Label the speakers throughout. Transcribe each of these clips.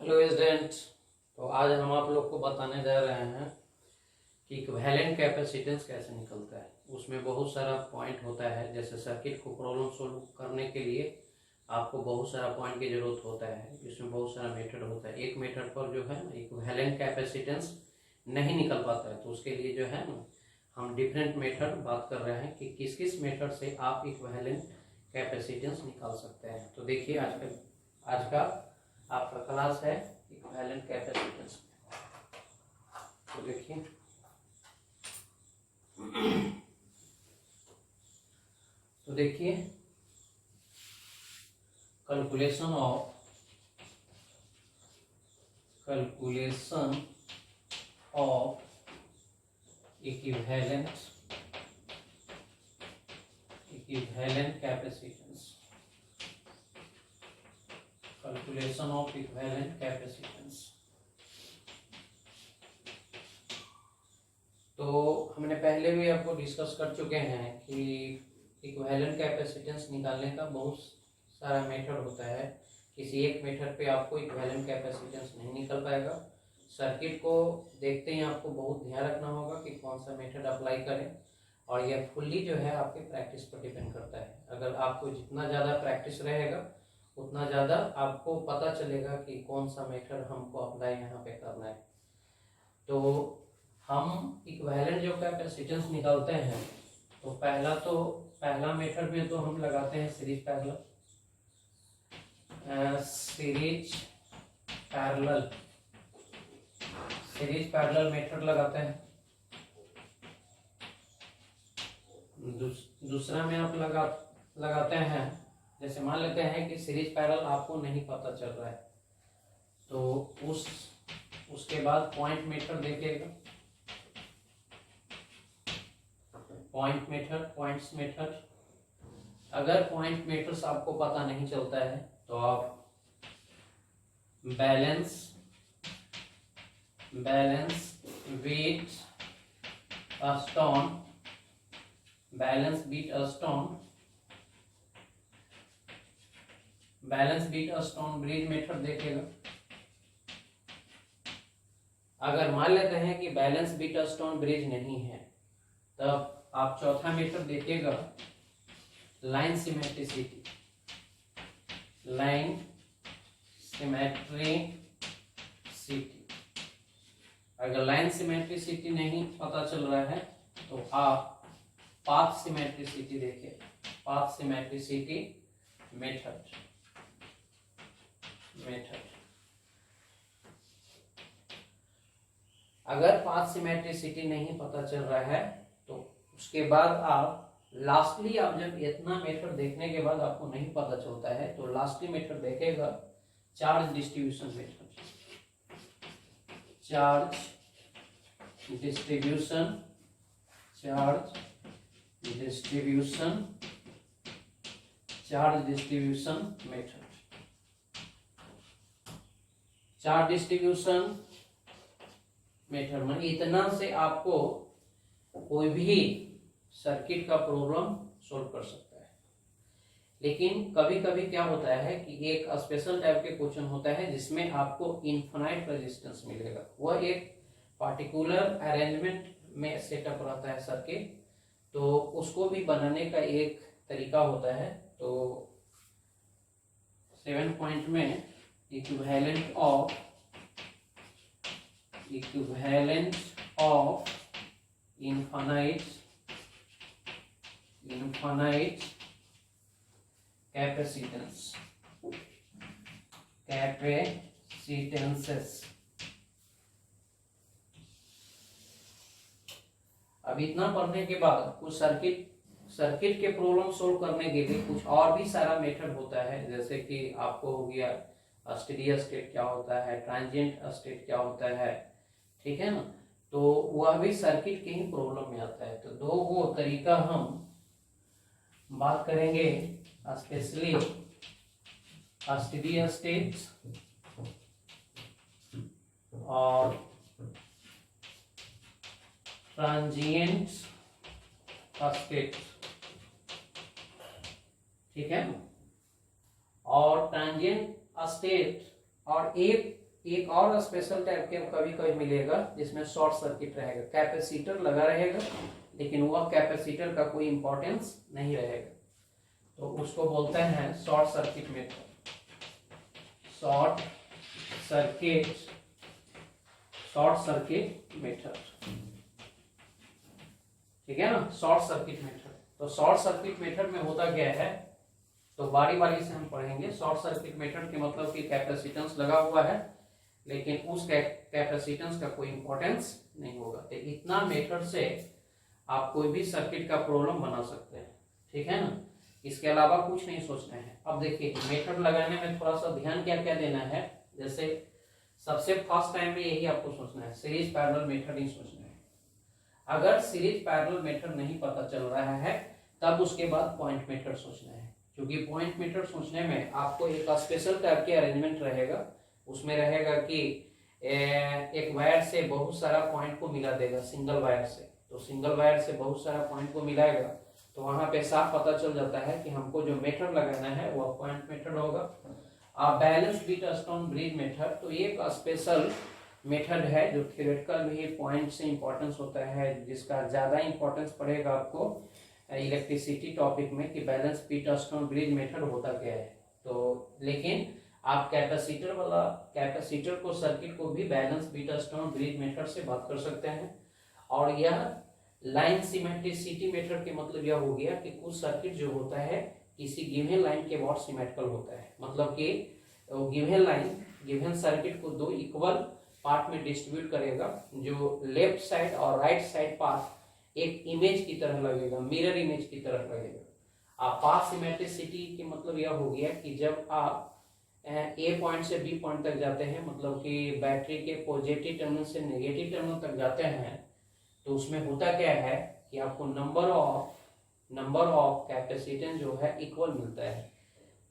Speaker 1: Hello student. तो आज हम आप लोग को बताने जा रहे हैं कि इक्विवेलेंट कैपेसिटेंस कैसे निकलता है। उसमें बहुत सारा पॉइंट होता है। जैसे सर्किट को प्रॉब्लम सोल्व करने के लिए आपको बहुत सारा पॉइंट की जरूरत होता है। इसमें बहुत सारा मेथड होता है। एक मेथड पर जो है ना इक्विवेलेंट कैपेसिटेंस नहीं निकल पाता है, तो उसके लिए जो है ना हम डिफरेंट मेथड बात कर रहे हैं कि किस किस मेथड से आप इक्विवेलेंट कैपेसिटेंस निकाल सकते हैं। तो देखिए आज का आपका क्लास है इक्विवेलेंट कैपेसिटेंस। तो देखिए calculation of equivalent capacitance. Calculation of equivalent capacitance. तो हमने पहले भी आपको डिस्कस कर चुके हैं कि इक्विवेलेंट कैपेसिटेंस निकालने का बहुत सारा मेथड होता है। किसी एक मेथड पे आपको इक्विवेलेंट कैपेसिटेंस नहीं निकल पाएगा। सर्किट को देखते ही आपको बहुत ध्यान रखना होगा कि कौन सा मेथड अप्लाई करें, और यह फुल्ली जो है आपके प्रैक्टिस पर डिपेंड करता है। अगर आपको जितना ज़्यादा प्रैक्टिस रहेगा उतना ज़्यादा आपको पता चलेगा कि कौन सा मेथड हमको अप्लाई यहाँ पे करना है। तो हम इक्विवेलेंट जो कैपेसिटेंस निकालते हैं, तो पहला मेथड में तो हम लगाते हैं सीरीज पैरेलल मेथड लगाते हैं। दूसरा में आप लगाते हैं, जैसे मान लेते हैं कि सीरीज पैरेलल आपको नहीं पता चल रहा है, तो उसके बाद पॉइंट मेथड देखिएगा। Points method. अगर पॉइंट मेथड्स आपको पता नहीं चलता है तो आप balance Wheatstone bridge method देखिएगा। अगर मान लेते हैं कि बैलेंस बीट स्टोन ब्रिज नहीं है, तब आप चौथा मेथड देखिएगा, लाइन सिमेट्रिसिटी। अगर लाइन सिमेट्रिसिटी नहीं पता चल रहा है तो आप पाथ सिमेट्रिसिटी देखिए, पाथ सिमेट्रिसिटी मेथड। अगर पाथ सिमेट्रिसिटी नहीं पता चल रहा है तो उसके बाद आप लास्टली, आप जब इतना मेथड देखने के बाद आपको नहीं पता चलता है तो लास्टली मेथड देखेगा, charge distribution method. Charge distribution method. Charge distribution method में इतना से आपको कोई भी सर्किट का प्रॉब्लम सॉल्व कर सकता है। लेकिन कभी कभी क्या होता है कि एक स्पेशल टाइप के क्वेश्चन होता है जिसमें आपको इनफाइनाइट रेजिस्टेंस मिलेगा। वह एक पार्टिकुलर अरेंजमेंट में सेटअप रहता है सर्किट, तो उसको भी बनाने का एक तरीका होता है। तो 7 पॉइंट में इक्विवेलेंट ऑफ इनफाइनाइट कैपेसिटेंसेस। अब इतना पढ़ने के बाद कुछ सर्किट के प्रॉब्लम सोल्व करने के लिए कुछ और भी सारा मेथड होता है। जैसे कि आपको हो गया स्टेडी स्टेट क्या होता है, ट्रांजिएंट स्टेट क्या होता है, ठीक है ना। तो वह भी सर्किट के ही प्रॉब्लम में आता है। तो दो वो तरीका हम बात करेंगे, स्पेशली स्टेडी स्टेट और ट्रांजिएंट स्टेट, ठीक है। और ट्रांजिएंट स्टेट और एक एक और स्पेशल टाइप के कभी कभी मिलेगा जिसमें शॉर्ट सर्किट रहेगा, कैपेसिटर लगा रहेगा लेकिन वह कैपेसिटर का कोई इंपॉर्टेंस नहीं रहेगा, तो उसको बोलते हैं short circuit method. Short circuit method, ठीक है ना, शॉर्ट सर्किट मेथड। तो शॉर्ट सर्किट मेथड में होता क्या है, तो बारी बारी से हम पढ़ेंगे। शॉर्ट सर्किट मेथड के मतलब कि कैपेसिटेंस लगा हुआ है लेकिन उस कैपेसिटेंस का कोई इंपॉर्टेंस नहीं होगा। तो इतना मेथड से आप कोई भी सर्किट का प्रॉब्लम बना सकते हैं, ठीक है ना, इसके अलावा कुछ नहीं सोचना है। अब देखिए मेथड लगाने में थोड़ा सा ध्यान क्या क्या देना है। जैसे सबसे फर्स्ट टाइम में यही आपको सोचना है, सीरीज पैरेलल मेथड ही सोचना है। अगर सीरीज पैरेलल मेथड नहीं पता चल रहा है तब उसके बाद पॉइंट मेथड सोचना है, क्योंकि पॉइंट मेथड सोचने में आपको एक स्पेशल टाइप के अरेंजमेंट रहेगा। उसमें रहेगा कि एक वायर से बहुत सारा पॉइंट को मिला देगा, सिंगल वायर से, तो सिंगल वायर से बहुत सारा पॉइंट को मिलाएगा, तो वहां पे साफ पता चल जाता है कि हमको जो मेथड लगाना है वह पॉइंट मेथड होगा। Balance Wheatstone bridge method, तो ये एक स्पेशल मेथड है जो थ्योरेटिकल में ही पॉइंट से इंपॉर्टेंस होता है, जिसका ज्यादा इंपॉर्टेंस पड़ेगा आपको इलेक्ट्रिसिटी टॉपिक में कि balance Wheatstone bridge method होता क्या है। तो लेकिन आप कैपेसिटर को सर्किट को भी balance Wheatstone bridge method से बात कर सकते हैं। और यह लाइन सिमेट्रिसिटी मेथड के मतलब यह हो गया कि कुछ सर्किट जो होता है किसी गिवन लाइन के बहुत सिमेट्रिकल होता है, मतलब कि गिवन लाइन गिवन सर्किट को दो इक्वल पार्ट में डिस्ट्रीब्यूट करेगा, जो लेफ्ट साइड और राइट साइड पार्ट एक इमेज की तरह लगेगा, मिरर इमेज की तरह लगेगा। पाथ सिमेट्रिसिटी के मतलब यह हो गया कि जब आप ए पॉइंट से बी पॉइंट तक जाते हैं, मतलब कि बैटरी के पॉजिटिव टर्मिनल से नेगेटिव टर्मिनल तक जाते हैं, तो उसमें होता क्या है कि आपको नंबर ऑफ कैपेसिटेंस जो है इक्वल मिलता है।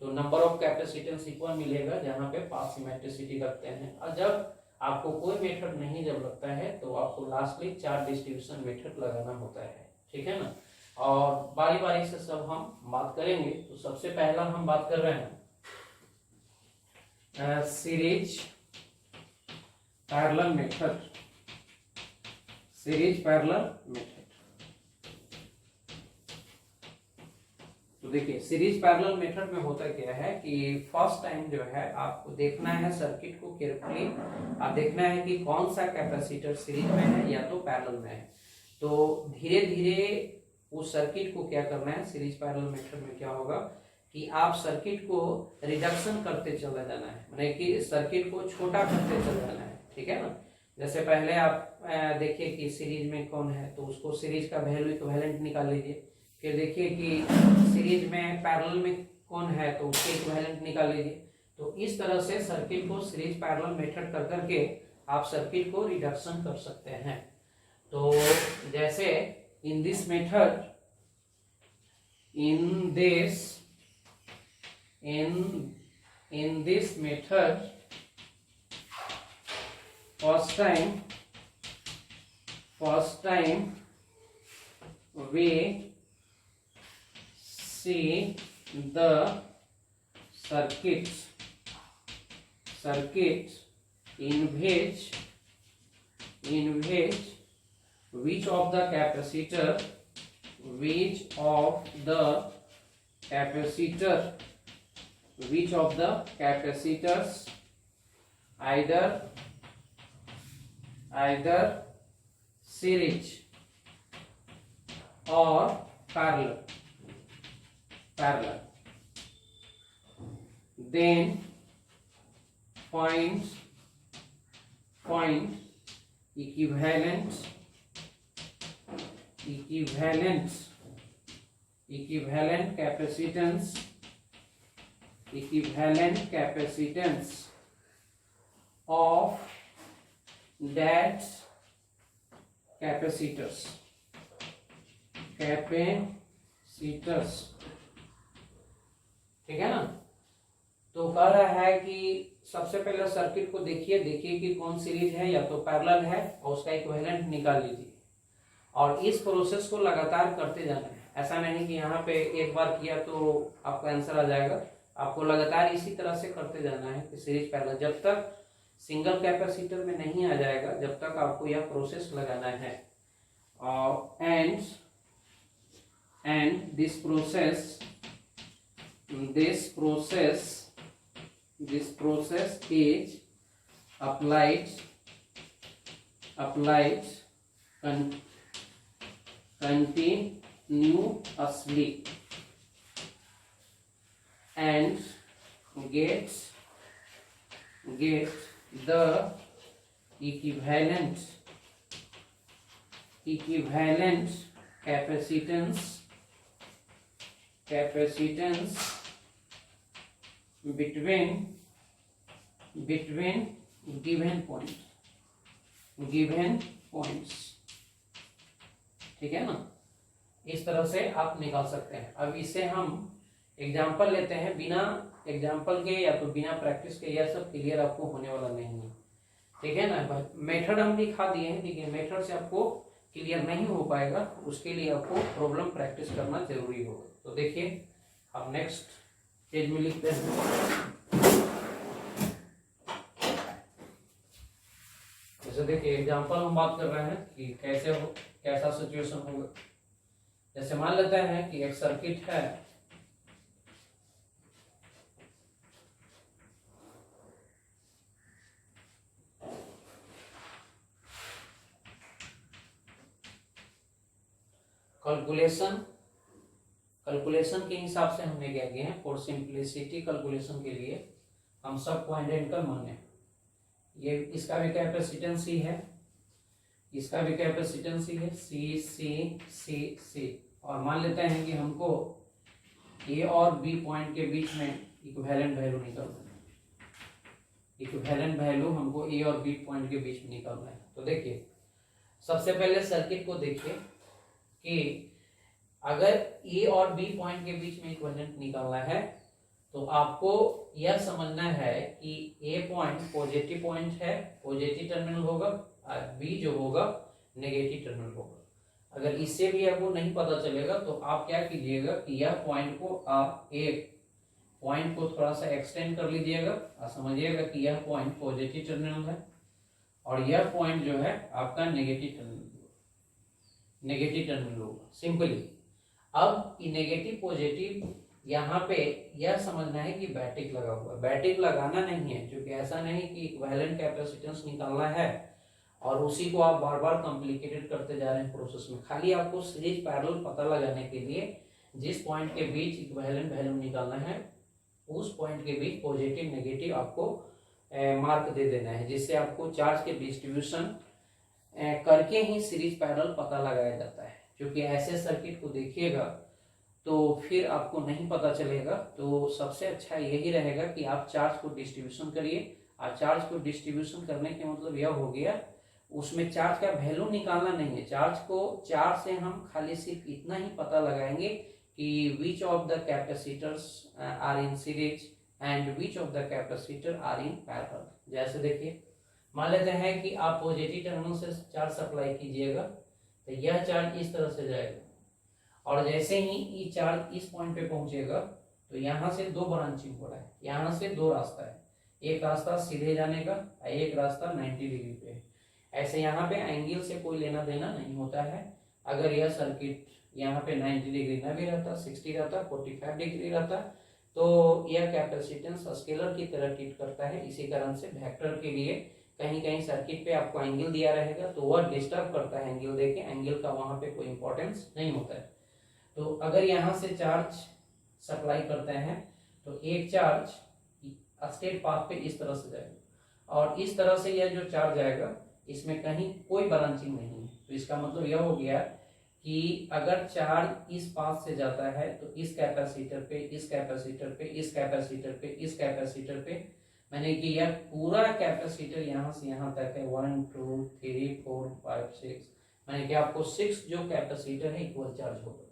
Speaker 1: तो नंबर ऑफ कैपेसिटेंस इक्वल मिलेगा जहां पे पाथ सिमेट्रिसिटी रखते हैं। और जब आपको कोई मेथड नहीं जब लगता है तो आपको लास्टली चार्ज डिस्ट्रीब्यूशन मेथड लगाना होता है, ठीक है ना। और बारी बारी से सब हम बात करेंगे। तो सबसे पहला हम बात कर रहे हैं series parallel method. Series parallel method, तो देखिए सीरीज पैरेलल मेथड में होता क्या है कि फर्स्ट टाइम जो है आपको देखना है सर्किट को केयरफुली, आप देखना है कि कौन सा कैपेसिटर सीरीज में है या तो पैरेलल में है। तो धीरे धीरे उस सर्किट को क्या करना है, सीरीज पैरेलल मेथड में क्या होगा कि आप सर्किट को रिडक्शन करते चला जाना है, माने कि सर्किट को छोटा करते चला जाना है, ठीक है ना। जैसे पहले आप देखिए कि सीरीज में कौन है, तो उसको सीरीज का वैल्यू इक्विवेलेंट निकाल लीजिए। फिर देखिए कि सीरीज में पैरेलल में कौन है, तो उसके इक्विवेलेंट निकाल लीजिए। तो इस तरह से सर्किट को सीरीज पैरेलल मेथड कर करके आप सर्किट को रिडक्शन कर सकते हैं। तो जैसे in this method, in this method, first time we see the circuit in which which of the capacitors either series or parallel, then find equivalent capacitance of that capacitors, ठीक है ना। तो कह रहा है कि सबसे पहले सर्किट को देखिए कि कौन सीरीज है या तो पैरेलल है, और उसका इक्विवेलेंट निकाल लीजिए। और इस प्रोसेस को लगातार करते जाना है, ऐसा नहीं कि यहाँ पे एक बार किया तो आपका आंसर आ जाएगा। आपको लगातार इसी तरह से करते जाना है कि सीरीज पैरेलल, जब तक सिंगल कैपेसिटर में नहीं आ जाएगा जब तक आपको यह प्रोसेस लगाना है। And this process is applied continuously and get the equivalent capacitance between given points। ठीक है ना, इस तरह से आप निकाल सकते हैं। अब इसे हम एग्जाम्पल लेते हैं, बिना एग्जाम्पल के या तो बिना प्रैक्टिस के यह सब क्लियर आपको होने वाला नहीं है। ठीक है ना, मेथड हम दिखा दिए हैं, लेकिन मेथड से आपको क्लियर नहीं हो पाएगा, उसके लिए आपको प्रॉब्लम प्रैक्टिस करना जरूरी होगा। तो देखिए अब नेक्स्ट पेज में लिखते हैं। जैसे देखिए एग्जाम्पल हम बात कर रहे हैं कि कैसा सिचुएशन होगा। जैसे मान लेते हैं कि एक सर्किट है, कैलकुलेशन के हिसाब से हमने क्या किया है, फॉर सिंप्लिसिटी कैलकुलेशन के लिए हम सबको आइडेंटिकल माने। ये इसका भी कैपेसिटेंस ही है, इसका भी कैपेसिटेंस ही है, सी सी सी सी। और मान लेते हैं कि हमको ए और बी पॉइंट के बीच में इक्विवेलेंट वैल्यू निकालना है। इक्विवेलेंट वैल्यू हमको ए और बी पॉइंट के बीच में निकालना है। तो देखिए सबसे पहले सर्किट को देखिए कि अगर ए और बी पॉइंट के बीच में इक्विवेलेंट निकालना है तो आपको यह समझना है कि ए पॉइंट पॉजिटिव पॉइंट है, पॉजिटिव टर्मिनल होगा, और बी जो होगा नेगेटिव टर्मिनल होगा। अगर इससे भी आपको नहीं पता चलेगा तो आप क्या कीजिएगा कि यह पॉइंट को आप एक पॉइंट को थोड़ा सा एक्सटेंड कर लीजिएगा और समझिएगा कि यह पॉइंट पॉजिटिव टर्मिनल है और यह पॉइंट जो है आपका नेगेटिव टर्मिनल होगा। सिंपली अब नेगेटिव पॉजिटिव यहाँ पे यह समझना है कि बैटरी लगा हुआ है। बैटरी लगाना नहीं है, क्योंकि ऐसा नहीं कि इक्विवेलेंट कैपेसिटेंस निकालना है और उसी को आप बार बार कॉम्प्लिकेटेड करते जा रहे हैं प्रोसेस में। खाली आपको सीरीज पैरेलल पता लगाने के लिए जिस पॉइंट के बीच इक्विवेलेंट वैल्यू निकालना है उस पॉइंट के बीच पॉजिटिव नेगेटिव आपको मार्क दे देना है, जिससे आपको चार्ज के डिस्ट्रीब्यूशन करके ही सीरीज पैरेलल पता लगाया जाता है। क्योंकि ऐसे सर्किट को देखिएगा तो फिर आपको नहीं पता चलेगा। तो सबसे अच्छा यही रहेगा कि आप चार्ज को डिस्ट्रीब्यूशन करिए। और चार्ज को डिस्ट्रीब्यूशन करने के मतलब यह हो गया, उसमें चार्ज का वैल्यू निकालना नहीं है। चार्ज से हम खाली सिर्फ इतना ही पता लगाएंगे कि which of the capacitors are in series and which of the capacitor are in parallel. जैसे देखिए मान लेते हैं कि आप पॉजिटिव टर्मिनल से चार्ज सप्लाई कीजिएगा तो यह चार्ज इस तरह से जाएगा, और जैसे ही ये चार्ज इस पॉइंट पे पहुंचेगा तो यहाँ से दो ब्रांचिंग हो रहा है, यहाँ से दो रास्ता है, एक रास्ता सीधे जाने का, एक रास्ता 90 डिग्री पे है। ऐसे यहाँ पे एंगल से कोई लेना देना नहीं होता है। अगर यह सर्किट यहाँ पे 90 डिग्री न भी रहता, 60 रहता, 45 डिग्री रहता, तो यह कैपेसिटेंस स्केलर की तरह ट्रीट करता है। इसी कारण से वेक्टर के लिए कहीं कहीं सर्किट पे आपको एंगल दिया रहेगा तो वह डिस्टर्ब करता है एंगल देके, एंगल का वहां पे कोई इंपॉर्टेंस नहीं होता है। तो अगर यहाँ से चार्ज सप्लाई करते हैं तो एक चार्ज स्ट्रेट पाथ पे इस तरह से जाएगा और इस तरह से यह जो चार्ज आएगा इसमें कहीं कोई ब्रांचिंग नहीं है। तो इसका मतलब यह हो गया कि अगर चार्ज इस पाथ से जाता है तो इस कैपेसिटर पे, इस कैपेसिटर पे, इस कैपेसिटर पे, इस कैपेसिटर पे, मैंने कि यह पूरा कैपेसिटर यहाँ से यहाँ तक है 1 2 3 4 5 6, मैंने कि आपको 6 जो कैपेसिटर है इक्वल चार्ज होगा।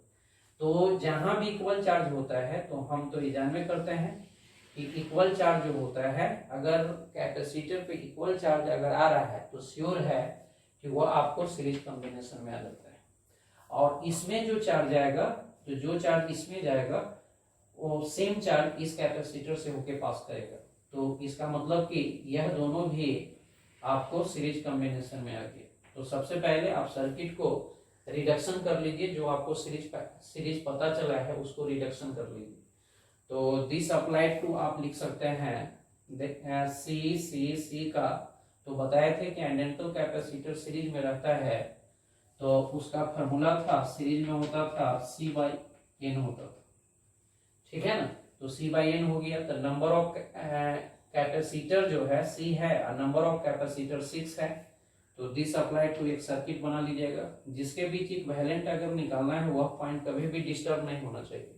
Speaker 1: तो जहां भी इक्वल चार्ज होता है तो हम तो ये जानने करते हैं कि इक्वल चार्ज जो होता है, अगर कैपेसिटर पे इक्वल चार्ज अगर आ रहा है तो श्योर है कि वह आपको सीरीज कॉम्बिनेशन में आ जाता है। और इसमें जो चार्ज आएगा, तो जो चार्ज इसमें जाएगा वो सेम चार्ज इस कैपेसिटर से होके पास करेगा। तो इसका मतलब कि यह दोनों भी आपको सीरीज कॉम्बिनेशन में आ गए। तो सबसे पहले आप सर्किट को रिडक्शन कर लीजिए, जो आपको सीरीज पता चला है उसको रिडक्शन कर लीजिए। तो दिस अप्लाइड टू आप लिख सकते हैं सी का, तो बताए थे कि आइडेंटिकल कैपेसिटर सीरीज में रहता है, तो उसका फॉर्मूला था सीरीज में होता था C/N होता था, ठीक है ना। तो C/N हो गया। तो नंबर ऑफ कैपेसिटर जो है C है और नंबर ऑफ कैपेसिटर 6 है। तो दिस अप्लाई टू एक सर्किट बना लीजिएगा जिसके बीच इक्विवेलेंट अगर निकालना है, वह पॉइंट कभी भी डिस्टर्ब नहीं होना चाहिए।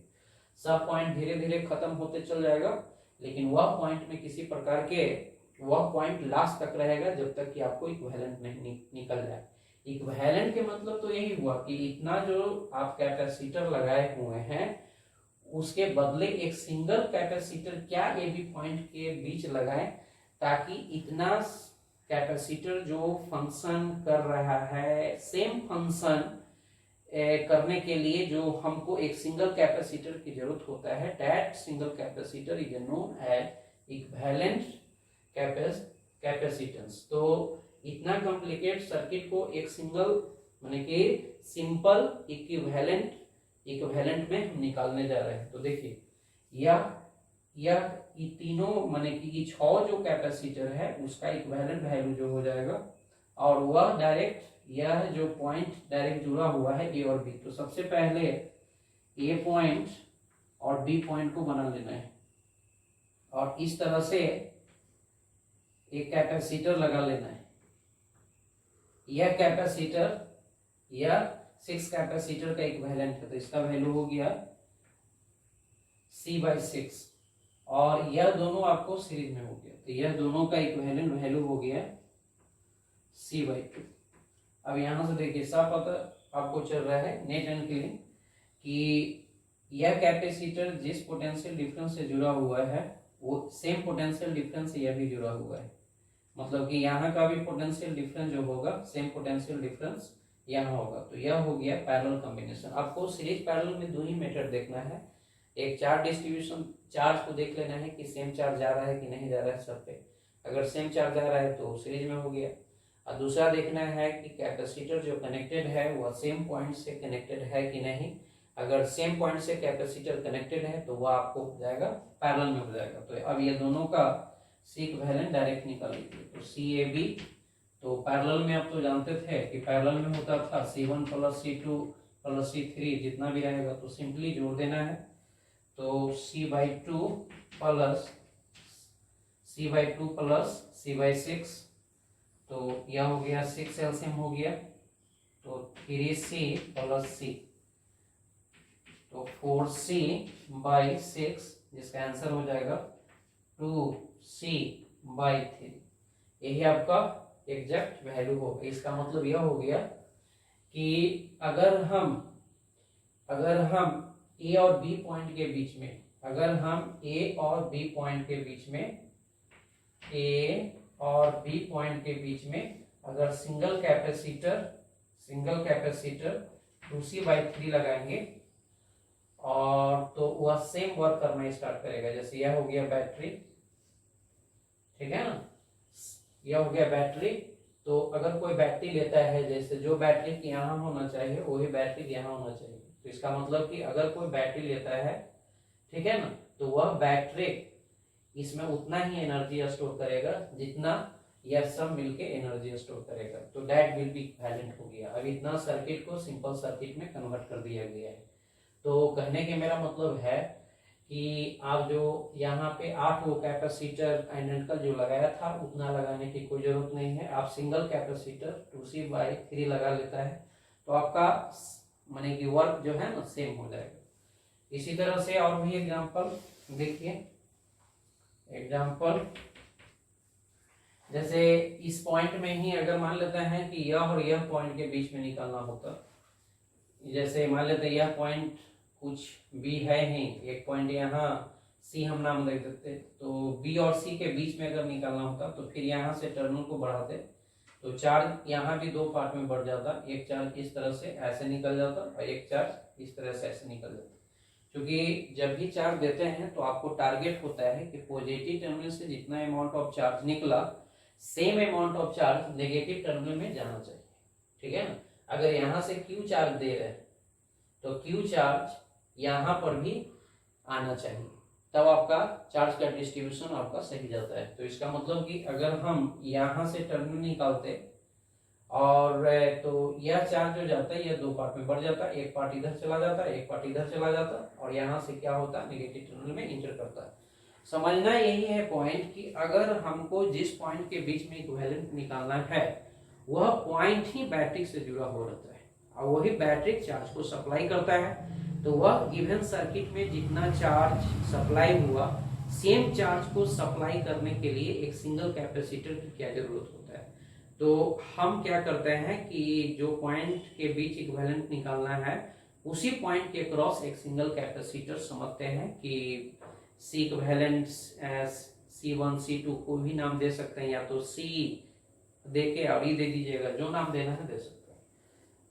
Speaker 1: सब पॉइंट धीरे धीरे खत्म होते चल जाएगा, लेकिन वह पॉइंट में किसी प्रकार के वह पॉइंट लास्ट तक रहेगा जब तक कि आपको इक्विवेलेंट नहीं निकल जाए। इक्विवेलेंट के मतलब तो यही हुआ कि इतना जो आप कैपेसिटर लगाए हुए हैं उसके बदले एक सिंगल कैपेसिटर क्या ए बी पॉइंट के बीच लगाएं, ताकि इतना कैपेसिटर जो फंक्शन कर रहा है सेम फंक्शन करने के लिए जो हमको एक सिंगल कैपेसिटर की जरूरत होता है, that single capacitor is known as equivalent capacitance. तो इतना कॉम्प्लिकेट सर्किट को एक सिंगल माने कि सिंपल इक्विवेलेंट में हम निकालने जा रहे हैं। तो देखिए यह तीनों माने कि ये 6 जो कैपेसिटर है उसका इक्विवेलेंट वैल्यू जो हो जाएगा, और वह डायरेक्ट यह जो पॉइंट डायरेक्ट जुड़ा हुआ है ए और बी। तो सबसे पहले ए पॉइंट और बी पॉइंट को बना लेना है और इस तरह से एक कैपेसिटर लगा लेना है। यह कैपेसिटर यह 6 कैपेसिटर का इक्विवेलेंट है, तो इसका वैल्यू हो गया C/6 और यह दोनों आपको सीरीज में हो गया, तो यह दोनों का इक्विवेलेंट वैल्यू हो गया C/2। अब यहां से देखिए साफ पता आपको चल रहा है नेट एंड क्लीन कि यह कैपेसिटर जिस पोटेंशियल डिफरेंस से जुड़ा हुआ है वो सेम पोटेंशियल डिफरेंस से यह भी जुड़ा हुआ है। मतलब कि यहाँ का भी पोटेंशियल डिफरेंस जो होगा सेम पोटेंशियल डिफरेंस यहाँ होगा। तो यह हो गया पैरेलल कॉम्बिनेशन। आपको सीरीज पैरेलल में दो ही मेथड देखना है, एक चार्ज डिस्ट्रीब्यूशन चार्ज को देख लेना है कि सेम चार्ज जा रहा है कि नहीं जा रहा है सब पे। अगर सेम चार्ज जा रहा है तो सीरीज में हो गया, और दूसरा देखना है कि कैपेसिटर जो कनेक्टेड है वह सेम पॉइंट से कनेक्टेड है कि नहीं। अगर सेम पॉइंट से कैपेसिटर कनेक्टेड है तो वह आपको हो जाएगा पैरेलल में हो जाएगा। तो अब ये दोनों का सी इक्विवेलेंट डायरेक्ट निकाल लीजिए। तो CAB, तो पैरेलल में आप तो जानते थे कि पैरेलल में होता था C1 + C2 + C3 जितना भी रहेगा, तो सिंपली जोड़ देना है। तो C/2 + C/6, तो यह हो गया 6 एलसीएम हो गया, तो 3C + C, तो 4C/6 जिसका आंसर हो जाएगा 2C/3। यही आपका एग्जैक्ट वैल्यू होगा। इसका मतलब यह हो गया कि अगर हम ए और बी पॉइंट के बीच में अगर सिंगल कैपेसिटर 2C/3 लगाएंगे और तो वह सेम वर्क करना स्टार्ट करेगा। जैसे यह हो गया बैटरी, ठीक है ना, यह हो गया बैटरी। तो अगर कोई बैटरी लेता है, जैसे जो बैटरी यहाँ होना चाहिए वही बैटरी यहाँ होना चाहिए। तो इसका मतलब कि अगर कोई बैटरी लेता है, ठीक है ना, तो वह बैटरी इसमें उतना ही एनर्जी स्टोर करेगा जितना यह सब मिलके एनर्जी स्टोर करेगा। तो दैट विल बी इक्विवेलेंट हो गया। अब इतना सर्किट को सिंपल सर्किट में कन्वर्ट कर दिया गया है। तो कहने के मेरा मतलब है कि आप जो यहाँ पे 8 वो कैपेसिटर आइडेंटिकल जो लगाया था उतना लगाने की कोई जरूरत नहीं है। आप सिंगल कैपेसिटर 2C/3 लगा लेता है तो आपका माने कि वर्क जो है ना सेम हो जाएगा। इसी तरह से और भी एग्जांपल देखिए। एग्जांपल जैसे इस पॉइंट में ही अगर मान लेते हैं कि यह और यह पॉइंट के बीच में निकालना होता, जैसे मान लेते हैं यह पॉइंट कुछ B है ही, एक पॉइंट यहाँ C हम नाम दे देते, तो B और C के बीच में अगर निकालना होता तो फिर यहाँ से टर्मिनल को बढ़ाते तो चार्ज यहाँ भी दो पार्ट में बढ़ जाता। एक चार्ज इस तरह से ऐसे निकल जाता और एक चार्ज इस तरह से ऐसे निकल जाता। क्योंकि जब भी चार्ज देते हैं तो आपको टारगेट होता है कि पॉजिटिव टर्मिनल से जितना अमाउंट ऑफ चार्ज निकला same amount of charge negative terminal में जाना चाहिए, ठीक है ना। अगर यहाँ से क्यू चार्ज दे रहे हैं तो क्यू चार्ज यहाँ पर भी आना चाहिए, तब आपका चार्ज का डिस्ट्रीब्यूशन आपका सही जाता है। तो इसका मतलब कि अगर हम यहाँ से टर्मिनल निकालते और तो यह चार्ज हो जाता है, यह दो पार्ट में बढ़ जाता है, एक पार्ट इधर चला जाता है, एक पार्ट इधर चला जाता है, और यहाँ से क्या होता है नेगेटिव टर्मिनल में इंटर करता है। समझना यही है पॉइंट कि अगर हमको जिस पॉइंट के बीच में इक्विवेलेंट निकालना है वह पॉइंट ही बैटरी से जुड़ा हो रहता है और वही बैटरी चार्ज को सप्लाई करता है। तो वह गिवन सर्किट में जितना चार्ज सप्लाई हुआ सेम चार्ज को सप्लाई करने के लिए एक सिंगल कैपेसिटर की क्या जरूरत होता है। तो हम क्या करते हैं कि जो पॉइंट के बीच इक्विवेलेंट निकालना है उसी पॉइंट के क्रॉस एक सिंगल कैपेसिटर समझते हैं कि सी इक्विवेलेंट C1 C2 कोई भी नाम दे सकते हैं, या तो C देके और ई दे दीजिएगा, जो नाम देना है दे सकते हैं।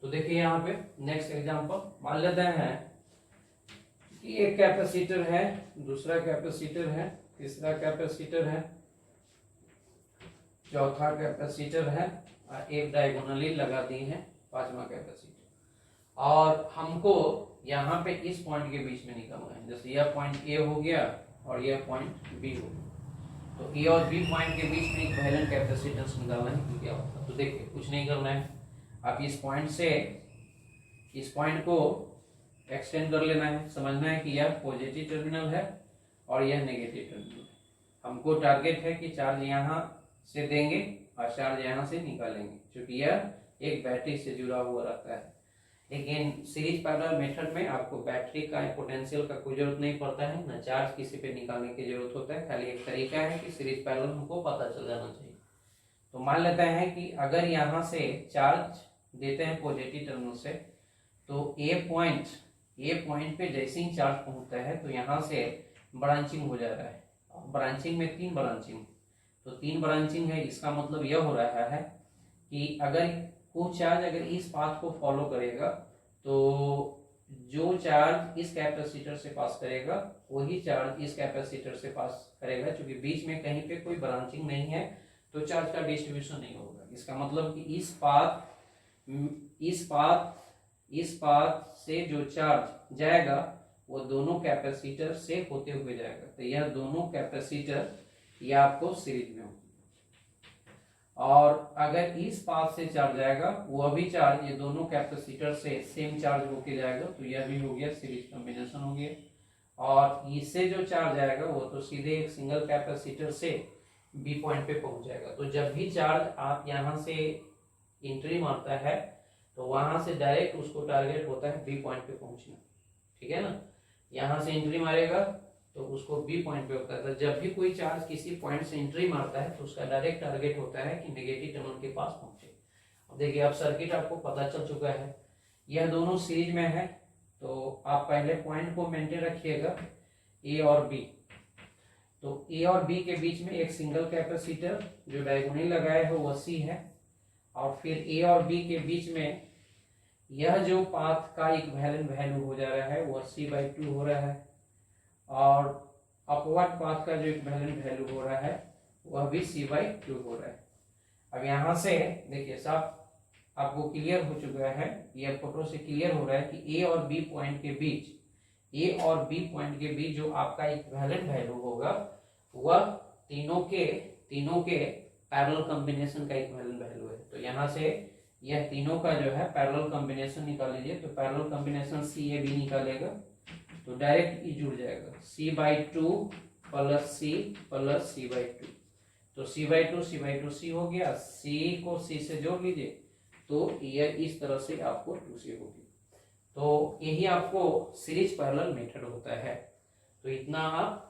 Speaker 1: तो देखिए यहाँ पे नेक्स्ट एग्जांपल मान लेते हैं कि एक कैपेसिटर है, दूसरा कैपेसिटर है, तीसरा कैपेसिटर है, चौथा कैपेसिटर है और एक डायगोनली लगा दी है पांचवा कैपेसिटर। और हमको यहाँ पे इस पॉइंट के बीच में निकालना है, जैसे यह पॉइंट ए हो गया और यह पॉइंट बी हो गया, तो ए और बी पॉइंट के बीच में इक्विवेलेंट कैपेसिटेंस निकालना है कि क्या होता है। तो देखिए कुछ नहीं करना है, आप इस पॉइंट से इस पॉइंट को एक्सटेंड कर लेना है। समझना है कि यह पॉजिटिव टर्मिनल है और यह नेगेटिव टर्मिनल है। हमको टारगेट है कि चार्ज यहाँ से देंगे और चार्ज यहाँ से निकालेंगे, क्योंकि यह एक बैटरी से जुड़ा हुआ रहता है। लेकिन सीरीज पैरेलल मेथड में आपको बैटरी का पोटेंशियल का कोई जरूरत नहीं पड़ता है, ना चार्ज किसी पे निकालने की जरूरत होता है। खाली एक तरीका है कि सीरीज पैरेलल हमको पता चल जाना चाहिए। तो मान लेते हैं कि अगर यहाँ से चार्ज देते हैं पॉजिटिव टर्मिनल से, तो ए पॉइंट पे जैसे ही चार्ज पहुंचता है तो यहाँ से ब्रांचिंग हो जा रहा है। ब्रांचिंग में 3 ब्रांचिंग, तो 3 ब्रांचिंग है। इसका मतलब यह हो रहा है कि अगर कोई चार्ज अगर इस पाथ को फॉलो करेगा तो जो चार्ज इस कैपेसिटर से पास करेगा वही चार्ज इस कैपेसिटर से पास करेगा। क्योंकि बीच में कहीं पे कोई ब्रांचिंग नहीं है तो चार्ज का डिस्ट्रीब्यूशन नहीं होगा। इसका मतलब कि इस पाथ से जो चार्ज जाएगा वो दोनों कैपेसिटर से होते हुए जाएगा। तो यह दोनों कैपेसिटर ये आपको सीरीज में होगा। और अगर इस पाथ से चार्ज जाएगा वह भी चार्ज ये दोनों कैपेसिटर से सेम चार्ज होके जाएगा, तो यह भी हो गया सीरीज कॉम्बिनेशन हो गया। और इससे जो चार्ज आएगा वो तो सीधे एक सिंगल कैपेसिटर से बी पॉइंट पे पहुंच जाएगा। तो जब भी चार्ज आप यहाँ से एंट्री मारता है तो वहां से डायरेक्ट उसको टारगेट होता है बी पॉइंट पे पहुंचना, ठीक है ना। यहाँ से एंट्री मारेगा तो उसको बी पॉइंट पे होता है। तो जब भी कोई चार्ज किसी पॉइंट से एंट्री मारता है तो उसका डायरेक्ट टारगेट होता है कि नेगेटिव टर्मिनल के पास पहुंचे। अब देखिए अब सर्किट आपको पता चल चुका है, यह दोनों सीरीज में है। तो आप पहले पॉइंट को मेंटेन रखिएगा ए और बी। तो ए और बी के बीच में एक सिंगल कैपेसिटर जो डायगोनली लगाया है वह सी है। और फिर ए और बी के बीच में यह जो पाथ का इक्विवेलेंट वैल्यू हो जा रहा है वह C/2 हो रहा है, और अपवर्ड पाथ का जो इक्विवेलेंट वैल्यू हो रहा है वह भी C/2 हो रहा है। अब यहाँ से देखिए साहब आपको क्लियर हो चुका है, यह फोटो से क्लियर हो रहा है कि ए और बी पॉइंट के बीच जो आपका इक्विवेलेंट वैल्यू होगा वह तीनों के पैरेलल कॉम्बिनेशन का इक्विवेलेंट वैल्यू है। तो यहाँ से यह तीनों का जो है पैरेलल कॉम्बिनेशन निकाल लीजिए। तो पैरेलल कॉम्बिनेशन CAB निकालेगा तो डायरेक्ट ई जुड़ जाएगा C/2 plus C plus C/2। तो C/2 C हो गया, C को C से जोड़ लीजिए तो यह इस तरह से आपको 2C होगी। तो यही आपको सीरीज पैरेलल मेथड होता है। तो इतना आप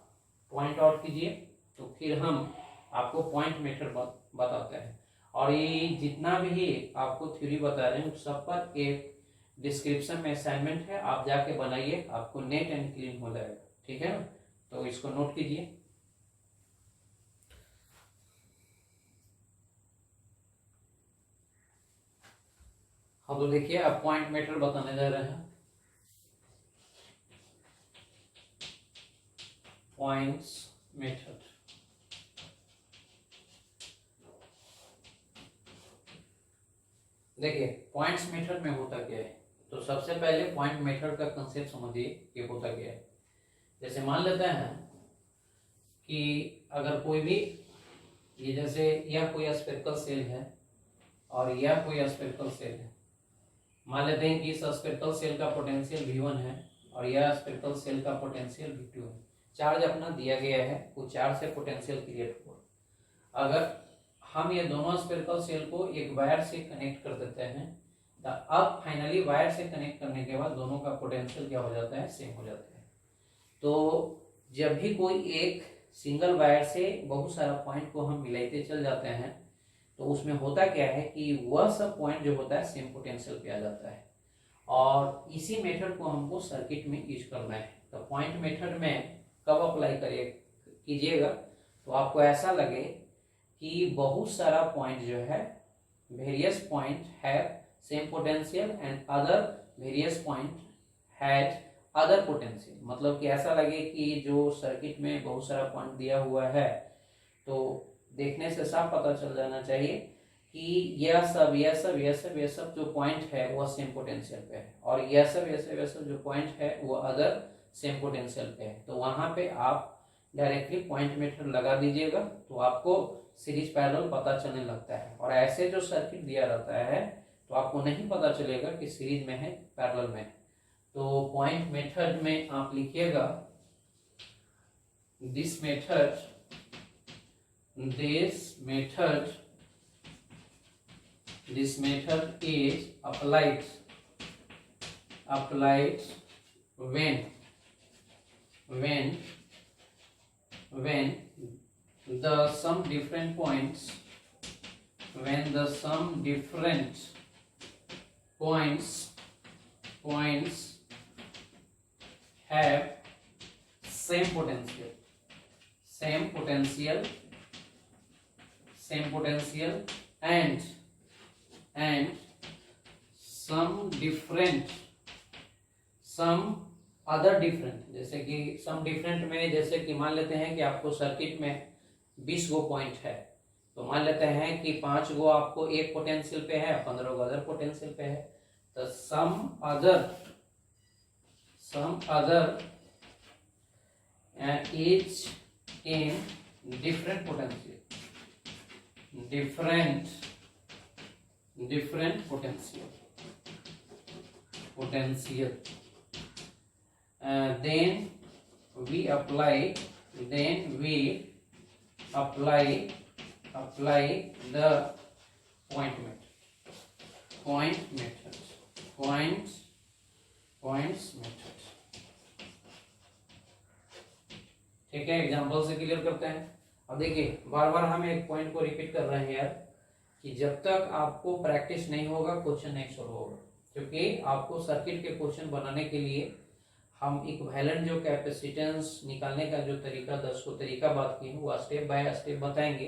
Speaker 1: पॉइंट आउट कीजिए, तो फिर हम आपको पॉइंट मेथड बताते हैं। और ये जितना भी आपको थ्योरी बता रहे हैं सब पर एक डिस्क्रिप्शन में असाइनमेंट है, आप जाके बनाइए, आपको नेट एंड क्लीन हो जाएगा, ठीक है ना। तो इसको नोट कीजिए। हाँ तो देखिए अब पॉइंट मेथड बताने जा रहे हैं। Points method. देखिए पॉइंट्स मेथड में होता क्या है, तो सबसे पहले पॉइंट मेथड का कंसेप्ट समझिए कि होता क्या है। जैसे मान लेते हैं कि अगर कोई भी, ये जैसे यह कोई स्फेरिकल सेल है और यह कोई स्फेरिकल सेल है। मान लेते हैं कि इस स्फेरिकल सेल का पोटेंशियल V1 है और यह स्फेरिकल सेल का पोटेंशियल V2 है। चार्ज अपना दिया गया है, वो चार्ज से पोटेंशियल क्रिएट हुआ। अगर हम ये दोनों स्फेरिकल सेल को एक वायर से कनेक्ट कर देते हैं, अब फाइनली वायर से कनेक्ट करने के बाद दोनों का पोटेंशियल क्या हो जाता है, सेम हो जाता है। तो जब भी कोई एक सिंगल वायर से बहुत सारा पॉइंट को हम मिलाते चल जाते हैं, तो उसमें होता क्या है कि वह सब पॉइंट जो होता है सेम पोटेंशियल पे आ जाता है। और इसी मेथड को हमको सर्किट में यूज करना है। तो पॉइंट मेथड में कब अप्लाई कीजिएगा, तो आपको ऐसा लगे कि बहुत सारा पॉइंट जो है, various point have same potential and other various point has other potential. मतलब कि ऐसा लगे कि जो सर्किट में बहुत सारा पॉइंट दिया हुआ है, तो देखने से साफ पता चल जाना चाहिए कि यह सब जो पॉइंट है वह सेम पोटेंशियल पे है, और यह सब जो पॉइंट है वो अदर सेम पोटेंशियल पे है। तो वहां पे आप डायरेक्टली पॉइंट मेथड लगा दीजिएगा, तो आपको सीरीज पैरेलल पता चलने लगता है। और ऐसे जो सर्किट दिया रहता है तो आपको नहीं पता चलेगा कि सीरीज में है पैरेलल में। तो पॉइंट मेथड में आप लिखिएगा this method is applied when the some different points have same potential and some other different। जैसे कि some different में जैसे कि मान लेते हैं कि आपको सर्किट में 20 गो पॉइंट है, तो मान लेते हैं कि 5 गो आपको एक पोटेंशियल पे है, 15 गो अदर पोटेंशियल पे है। तो some other each in different potential then we apply the points method। ठीक है, एग्जांपल से क्लियर करते हैं। अब देखिए बार बार हम एक पॉइंट को रिपीट कर रहे हैं यार, कि जब तक आपको प्रैक्टिस नहीं होगा क्वेश्चन नहीं सॉल्व होगा। क्योंकि आपको सर्किट के क्वेश्चन बनाने के लिए हम इक्विवेलेंट जो कैपेसिटेंस निकालने का जो तरीका 10 को तरीका बात की है वो स्टेप बाय स्टेप बताएंगे।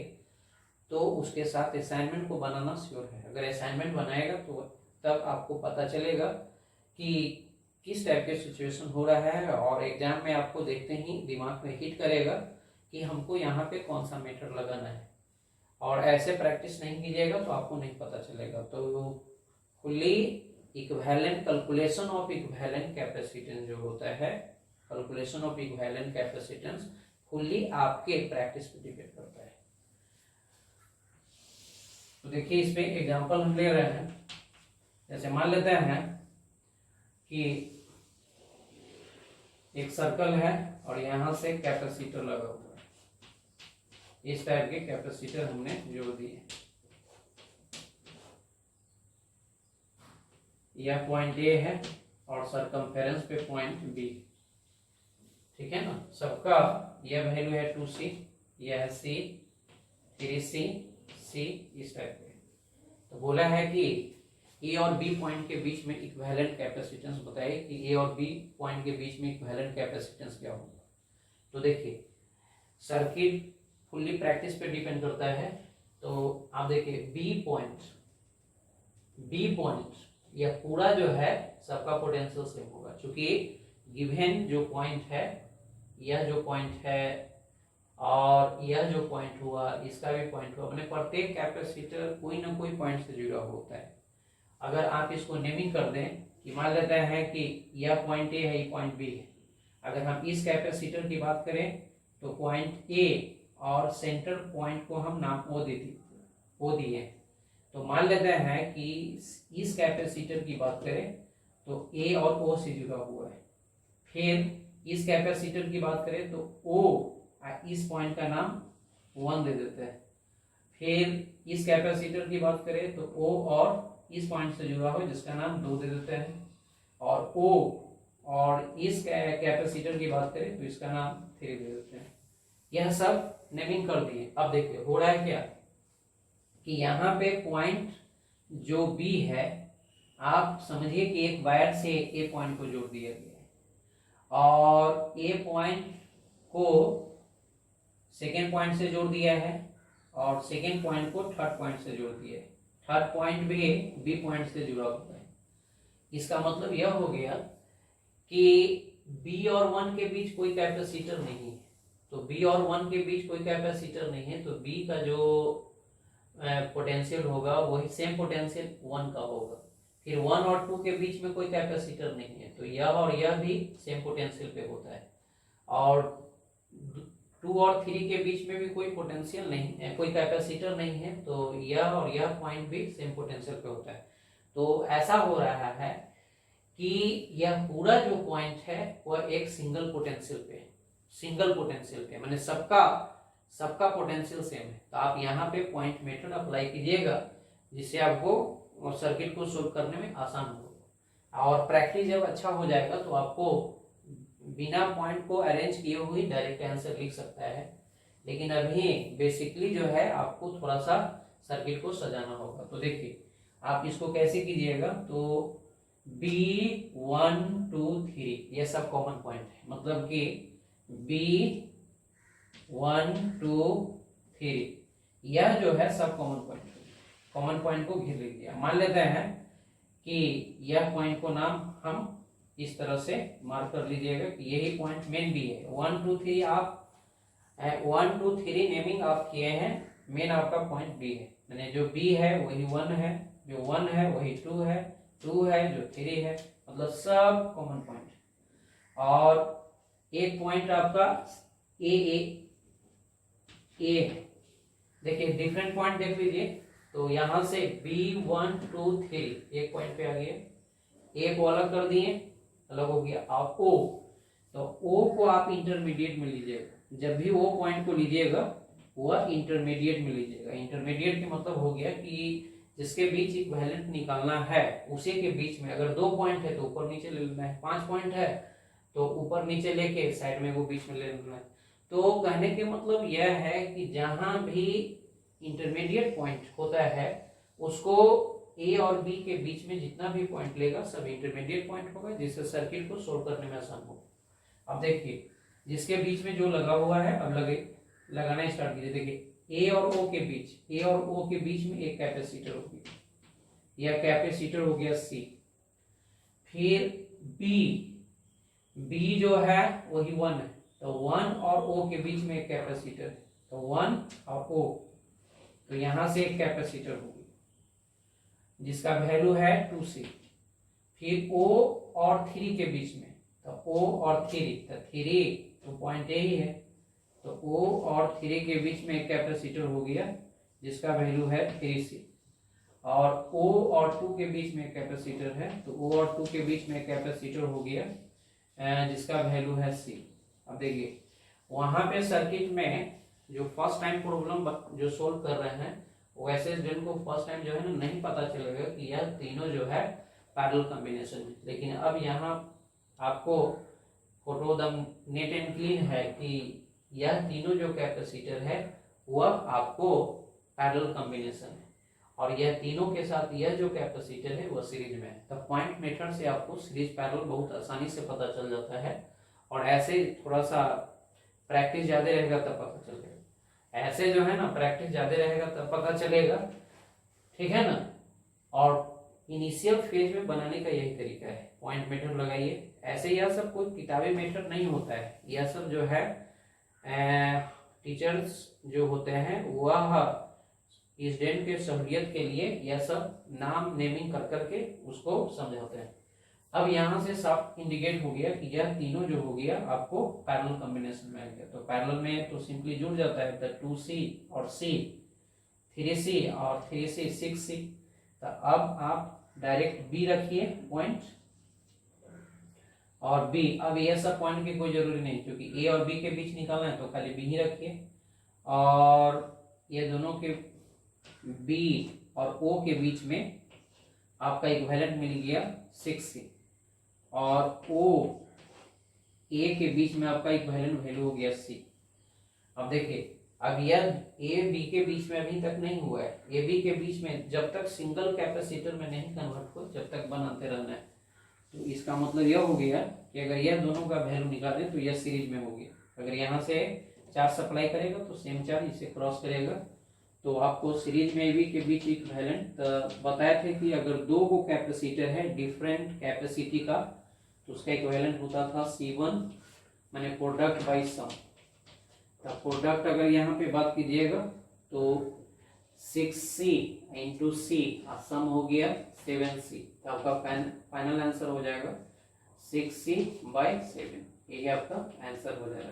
Speaker 1: तो उसके साथ असाइनमेंट को बनाना श्योर है। अगर असाइनमेंट बनाएगा तो तब आपको पता चलेगा कि किस टाइप के सिचुएशन हो रहा है, और एग्जाम में आपको देखते ही दिमाग में हिट करेगा कि हमको यहाँ पे कौन सा मेथड लगाना है। और ऐसे प्रैक्टिस नहीं कीजिएगा तो आपको नहीं पता चलेगा। तो fully equivalent calculation of equivalent capacitance जो होता है, calculation of equivalent capacitance fully आपके प्रैक्टिस पे डिपेंड करता है। तो देखिए इस पे एग्जांपल हम ले रहे हैं। जैसे मान लेते हैं कि एक सर्कल है और यहां से कैपेसिटर लगा हुआ है। इस टाइप के कैपेसिटर हमने जोड़ दिए। यह पॉइंट ए है और सरकमफेरेंस पे पॉइंट बी। ठीक है ना, सबका यह वैल्यू है 2c, यह है c, 3c, c इस टाइप के। तो बोला है कि ए और बी पॉइंट के बीच में इक्विवेलेंट कैपेसिटेंस बताइए कि ए और बी पॉइंट के बीच में इक्विवेलेंट कैपेसिटेंस क्या होगा। तो देखिए सर्किट फुल्ली प्रैक्टिस पे डिपेंड करता है। तो आप देखिए बी पॉइंट यह पूरा जो है सबका पोटेंशियल सेम होगा, क्योंकि गिवन जो पॉइंट है यह जो पॉइंट है और यह जो पॉइंट हुआ, इसका भी पॉइंट हुआ, मैंने प्रत्येक कैपेसिटर कोई ना कोई पॉइंट से जुड़ा होता है। अगर आप इसको नेमिंग कर दें कि मान लेते हैं कि यह पॉइंट ए है, ये पॉइंट बी है। अगर हम इस कैपेसिटर की बात करें तो पॉइंट ए और सेंटर पॉइंट को हम नाम ओ दिए। तो मान लेते हैं कि इस कैपेसिटर की बात करें तो ए और ओ से जुड़ा हुआ है। फिर इस कैपेसिटर की बात करें तो ओ, इस पॉइंट का नाम 1 दे देते हैं। फिर इस कैपेसिटर की बात करें तो ओ और इस पॉइंट से जुड़ा हो जिसका नाम 2 दे देते हैं। और ओ और इस कैपेसिटर की बात करें तो इसका नाम 3 दे देते हैं। यह सब नेमिंग कर दिए। अब देखिए हो रहा है क्या कि यहाँ पे पॉइंट जो बी है, आप समझिए कि एक वायर से ए पॉइंट को जोड़ दिया गया है और ए पॉइंट को सेकेंड पॉइंट से जोड़ दिया है और सेकेंड पॉइंट को थर्ड पॉइंट से जोड़ दिया है। थर्ड पॉइंट भी बी पॉइंट से जुड़ा हुआ है। इसका मतलब यह हो गया कि बी और 1 के बीच कोई कैपेसिटर नहीं है। तो बी और 1 के बीच कोई कैपेसिटर नहीं है तो बी का जो पोटेंशियल होगा वही सेम पोटेंशियल 1 का होगा। फिर 1 और 2 के बीच में कोई कैपेसिटर नहीं है तो यह और यह भी सेम पोटेंशियल पे होता है। और 2 और 3 के बीच में भी कोई पोटेंशियल नहीं है, कोई कैपेसिटर नहीं है तो यह और यह पॉइंट भी सेम पोटेंशियल पे होता है। तो ऐसा हो रहा है कि यह पूरा जो पॉइंट है वह एक सिंगल पोटेंशियल पे माने सबका पोटेंशियल सेम है। तो आप यहाँ पे पॉइंट मेथड अप्लाई कीजिएगा जिससे आपको सर्किट को सोल्व करने में आसान होगा। और प्रैक्टिस जब अच्छा हो जाएगा तो आपको बिना पॉइंट को अरेंज किए हुए डायरेक्ट आंसर लिख सकता है। लेकिन अभी बेसिकली जो है आपको थोड़ा सा सर्किट को सजाना होगा। तो देखिए आप इसको कैसे कीजिएगा, तो B1 2 3 ये सब कॉमन पॉइंट है, मतलब कि B1 2 3 यह जो है सब कॉमन पॉइंट को घेर लीजिए। मान लेते हैं कि यह पॉइंट को नाम हम इस तरह से मार्क कर लीजिएगा कि यही पॉइंट मेन बी है। 1 2 3 आप 1 2 3 नेमिंग आप किए हैं, मेन आपका पॉइंट बी है। यानी जो बी है वही 1 है, जो 1 है वही 2 है, 2 है जो 3 है, मतलब सब कॉमन पॉइंट। और एक पॉइंट आपका ए है। देखिए डिफरेंट पॉइंट देख लीजिए। तो यहां से B1 2 3 एक पॉइंट पे आ गया, ए को अलग कर दिए, अलग हो गया। आप ओ, तो ओ को आप इंटरमीडिएट में लीजिएगा। जब भी ओ पॉइंट को लीजिएगा वह इंटरमीडिएट में लीजिएगा। इंटरमीडिएट के मतलब हो गया कि जिसके बीच इक्विवेलेंट निकालना है उसी के बीच में अगर 2 पॉइंट है तो ऊपर नीचे ले लेना है, 5 पॉइंट है तो ऊपर नीचे लेके साइड में वो बीच में ले लेना है। तो कहने के मतलब यह है कि जहां भी इंटरमीडिएट पॉइंट होता है उसको ए और बी के बीच में जितना भी पॉइंट लेगा सब इंटरमीडिएट पॉइंट होगा, जिससे सर्किट को सोल्व करने में आसान होगा। अब देखिए जिसके बीच में जो लगा हुआ है अब लगाना स्टार्ट कीजिए। देखिए ए और ओ के बीच में एक कैपेसिटर होगी, यह कैपेसिटर हो गया सी। फिर बी जो है वही 1 है, तो 1 और ओ के बीच में एक कैपेसिटर है, तो 1 और ओ, तो यहां से एक कैपेसिटर होगी जिसका वैल्यू है 2C। फिर O और 3 के बीच में, तो O और 3, तो 3 तो पॉइंट ए ही है, तो O और 3 के बीच में एक कैपेसिटर हो गया जिसका वैल्यू है 3C। और O और 2 के बीच में एक कैपेसिटर है, तो O और 2 के बीच में एक कैपेसिटर हो गया जिसका वैल्यू है C। अब देखिए वहां पे सर्किट में जो फर्स्ट टाइम प्रॉब्लम जो सोल्व कर रहे हैं वैसे जिनको फर्स्ट टाइम जो है ना नहीं पता चलेगा कि यह तीनों जो है पैरेलल कॉम्बिनेशन है। लेकिन अब यहाँ आपको फोटो दम नेट एंड क्लीन है कि यह तीनों जो कैपेसिटर है वह आपको पैरेलल कॉम्बिनेशन है और यह तीनों के साथ यह जो कैपेसिटर है वह सीरीज में है। तो पॉइंट मेथड से आपको सीरीज पैरेलल बहुत आसानी से पता चल जाता है। और ऐसे थोड़ा सा प्रैक्टिस ज्यादा रहेगा तब पता चलेगा, ऐसे जो है ना प्रैक्टिस ज्यादा रहेगा तब पता चलेगा, ठीक है ना। और इनिशियल फेज में बनाने का यही तरीका है, पॉइंट मेथड लगाइए। ऐसे यह सब कोई किताबी मेथड नहीं होता है, यह सब जो है टीचर्स जो होते हैं वह स्टूडेंट के सहूलियत के लिए यह सब नाम नेमिंग कर करके उसको समझाते हैं। अब यहाँ से साफ इंडिकेट हो गया कि यह तीनों जो हो गया आपको पैरेलल कॉम्बिनेशन में आ गया। तो पैरेलल में तो सिंपली जुड़ जाता है, द 2C और C, 3C और 3C 6C। तो अब आप डायरेक्ट B रखिए पॉइंट, और B, अब ये सब पॉइंट की कोई जरूरी नहीं क्योंकि A और B के बीच निकालना है तो खाली B ही रखिए। और ये दोनों के B और O के बीच में आपका इक्विवेलेंट मिल गया 6C, और O A के बीच में आपका इक्विवेलेंट वैल्यू हो गया C। अब देखिए, अब यह A B के बीच में अभी तक नहीं हुआ है, A B के बीच में जब तक सिंगल कैपेसिटर में नहीं कन्वर्ट हो जब तक बनाते रहना है। तो इसका मतलब यह हो गया कि अगर यह दोनों का वैल्यू निकालें तो यह सीरीज में हो गया। अगर यहाँ से चार्ज सप्लाई करेगा तो सेम चार्ज इसे क्रॉस करेगा, तो आपको सीरीज में भी के बीच इक्विवेलेंट बताए थे कि अगर दो को कैपेसिटर है डिफरेंट कैपेसिटी का तो उसका इक्विवेलेंट होता था C1 माने प्रोडक्ट बाई सम। तो प्रोडक्ट अगर यहाँ पे बात कीजिएगा तो 6C इंटू C सम हो गया 7C। तो आपका फाइनल आंसर हो जाएगा 6C बाई 7, यही आपका आंसर हो जाएगा।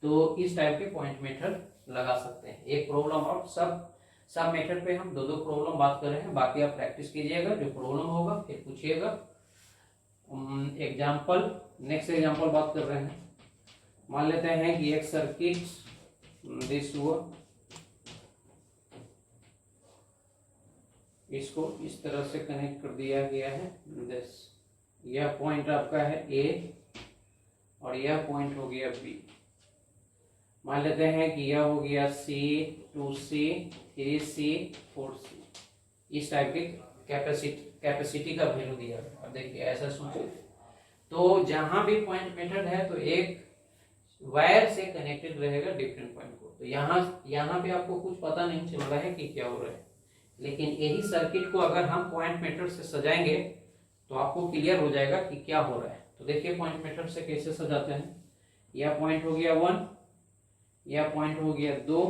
Speaker 1: तो इस टाइप के पॉइंट मेथड लगा सकते हैं। एक प्रॉब्लम और सब मेथड पे हम दो प्रॉब्लम बात कर रहे हैं, बाकी आप प्रैक्टिस कीजिएगा, जो प्रॉब्लम होगा फिर पूछिएगा। एग्जाम्पल, नेक्स्ट एग्जाम्पल बात कर रहे हैं। मान लेते हैं कि एक सर्किट दिस हुआ, इसको इस तरह से कनेक्ट कर दिया गया है दिस, यह पॉइंट आपका है A और यह पॉइंट हो गया B। मान लेते हैं कि यह हो गया C, 2C, 3C, 4C। इस टाइप की कैपेसिटी का वैल्यू दिया है। अब देखिए ऐसा सोचो, तो जहां भी पॉइंट मेथड है तो एक वायर से कनेक्टेड रहेगा डिफरेंट पॉइंट को। तो यहाँ पे आपको कुछ पता नहीं चल रहा है कि क्या हो रहा है, लेकिन यही सर्किट को अगर हम पॉइंट मेथड से सजाएंगे तो आपको क्लियर हो जाएगा कि क्या हो रहा है। तो देखिए पॉइंट मेथड से कैसे सजाते हैं। यह पॉइंट हो गया 1, यह पॉइंट हो गया 2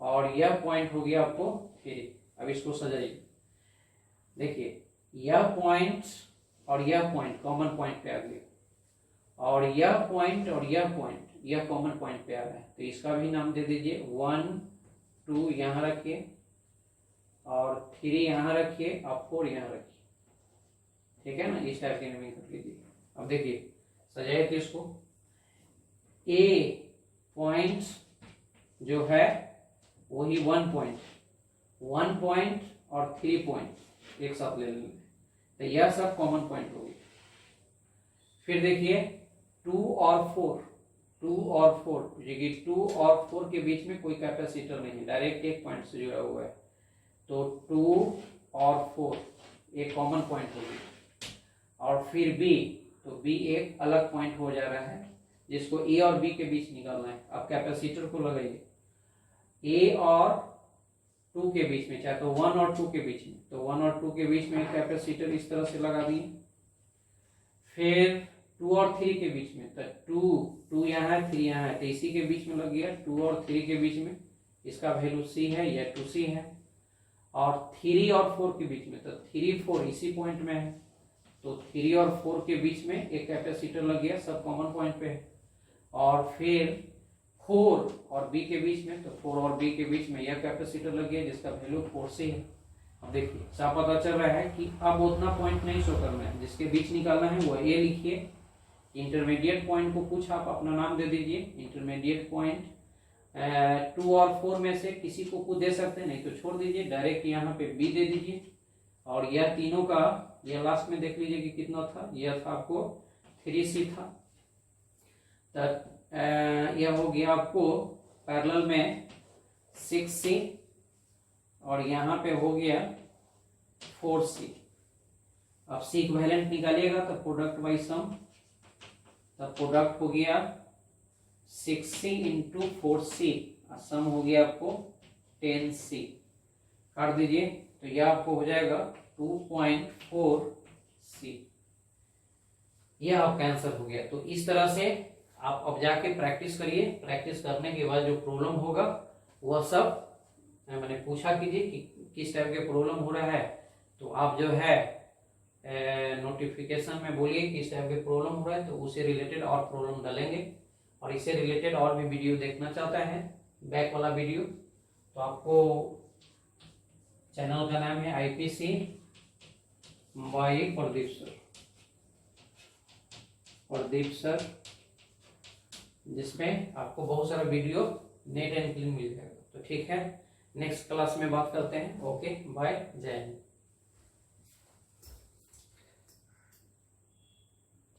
Speaker 1: और यह पॉइंट हो गया आपको 3। अब इसको सजाइए, देखिए यह पॉइंट और यह पॉइंट कॉमन पॉइंट पे आ गया, और यह पॉइंट और यह पॉइंट यह कॉमन पॉइंट पे आ रहा है। तो इसका भी नाम दे दीजिए 1, 2 यहाँ रखिए और 3 यहाँ रखिए और 4 यहाँ रखिए, ठीक है ना। इस टाइप की नेमिंग कर लीजिए। अब देखिए सजाइए तो इसको, A पॉइंट जो है वही 1 पॉइंट और 3 पॉइंट एक साथ ले लेंगे, तो यह सब कॉमन पॉइंट होगी। फिर देखिए 2 और 4 2 और 4 के बीच में कोई कैपेसिटर नहीं है, डायरेक्ट एक पॉइंट से जुड़ा हुआ है। तो 2 और 4 एक कॉमन पॉइंट होगी। और फिर B, तो B एक अलग पॉइंट हो जा रहा है जिसको A और B के बीच निकालना है। अब कैपेसिटर को लगाइए A और 2 के बीच में, चाहे तो 1 और 2 के बीच में, तो 1 और 2 के बीच में कैपेसिटर इस तरह से लगा दिए। फिर 2 और 3 के बीच में, तो 2 यहाँ है 3 यहाँ है, तो इसी के बीच में लग गया 2 और 3 के बीच में, इसका वैल्यू C है, यह 2C है। और 3 और 4 के बीच में, तो 3 4 इसी पॉइंट में है, तो 3 और 4 के बीच में एक कैपेसिटर लग गया, सब कॉमन पॉइंट पे है। और फिर 4 और B के बीच में, तो 4 और B के बीच में यह कैपेसिटर लग गया जिसका वैल्यू 4C है। अब देखिए साफ पता चल रहा है कि अब उतना पॉइंट नहीं शो करना है, जिसके बीच निकालना है वो A लिखिए। इंटरमीडिएट पॉइंट को कुछ आप अपना नाम दे दीजिए, इंटरमीडिएट पॉइंट 2 और 4 में से किसी को कुछ दे सकते हैं, नहीं तो छोड़ दीजिए, डायरेक्ट यहाँ पे B दे दीजिए। और यह तीनों का यह लास्ट में देख लीजिए कि कितना था, यह था आपको 3C था। यह हो गया आपको पैरेलल में 6C और यहाँ पे हो गया 4C। अब C इक्विवेलेंट निकालिएगा तो प्रोडक्ट बाई सम, तब प्रोडक्ट हो गया 6C इंटू 4C, सम हो गया आपको 10C। काट दीजिए तो यह आपको हो जाएगा 2.4C, ये आपका आंसर हो गया। तो इस तरह से आप अब जाके प्रैक्टिस करिए। प्रैक्टिस करने के बाद जो प्रॉब्लम होगा वह सब मैंने पूछा कीजिए कि किस टाइप के प्रॉब्लम हो रहा है, तो आप जो है नोटिफिकेशन में बोलिए किस टाइप के प्रॉब्लम हो रहा है, तो उससे रिलेटेड और प्रॉब्लम डालेंगे। और इससे रिलेटेड और भी वीडियो देखना चाहता है, बैक वाला वीडियो, तो आपको चैनल का नाम है IPC बाई प्रदीप सर, जिसमें आपको बहुत सारा वीडियो नेट एंड क्लीन मिल जाएगा। तो ठीक है, नेक्स्ट क्लास में बात करते हैं। ओके, बाय, जय हिंद।